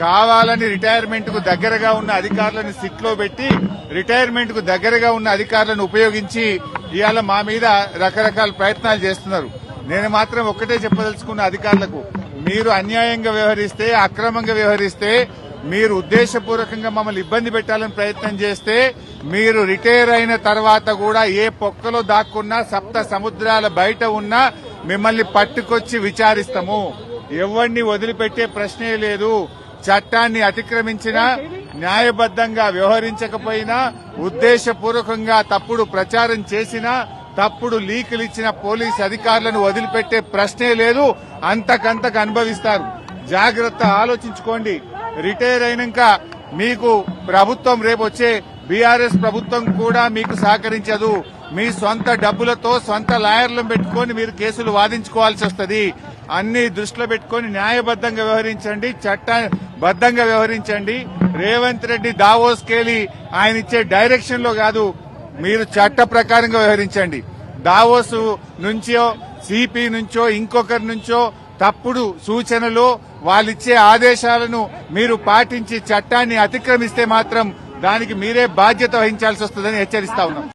కావాలని రిటైర్మెంట్ కు దగ్గరగా ఉన్న అధికారులను సిట్లో పెట్టి రిటైర్మెంట్ కు దగ్గరగా ఉన్న అధికారులను ఉపయోగించి ఇవాళ మా మీద రకరకాల ప్రయత్నాలు చేస్తున్నారు. నేను మాత్రం ఒక్కటే చెప్పదలుచుకున్న అధికారులకు, మీరు అన్యాయంగా వ్యవహరిస్తే, అక్రమంగా వ్యవహరిస్తే, మీరు ఉద్దేశపూర్వకంగా మమ్మల్ని ఇబ్బంది పెట్టాలని ప్రయత్నం చేస్తే, మీరు రిటైర్ అయిన తర్వాత కూడా ఏ పొక్కలో దాక్కున్నా, సప్త సముద్రాల బయట ఉన్నా మిమ్మల్ని పట్టుకొచ్చి విచారిస్తాము. ఎవరిని వదిలిపెట్టే ప్రశ్నే లేదు. చట్టాన్ని అతిక్రమించినా, న్యాయబద్దంగా వ్యవహరించకపోయినా, ఉద్దేశపూర్వకంగా తప్పుడు ప్రచారం చేసినా, తప్పుడు లీకులు ఇచ్చిన పోలీసు అధికారులను వదిలిపెట్టే ప్రశ్నే లేదు. అంతకంతకు అనుభవిస్తారు. జాగ్రత్త, ఆలోచించుకోండి. రిటైర్ అయినాక మీకు ప్రభుత్వం రేపు వచ్చే బీఆర్ఎస్ ప్రభుత్వం కూడా మీకు సహకరించదు. మీ సొంత డబ్బులతో సొంత లాయర్లను పెట్టుకుని మీరు కేసులు వాదించుకోవాల్సి వస్తుంది. అన్ని దృష్టిలో పెట్టుకుని న్యాయబద్దంగా వ్యవహరించండి, చట్టబద్దంగా వ్యవహరించండి. రేవంత్ రెడ్డి దావోస్కెళ్లి ఆయన ఇచ్చే డైరెక్షన్ లో కాదు, మీరు చట్ట ప్రకారంగా వ్యవహరించండి. దావోస్ నుంచో, సిపి నుంచో, ఇంకొకరి నుంచో తప్పుడు సూచనలు, వాళ్ళిచ్చే ఆదేశాలను మీరు పాటించి చట్టాన్ని అతిక్రమిస్తే మాత్రం దానికి మీరే బాధ్యత వహించాల్సి వస్తుందని హెచ్చరిస్తా ఉన్నాం.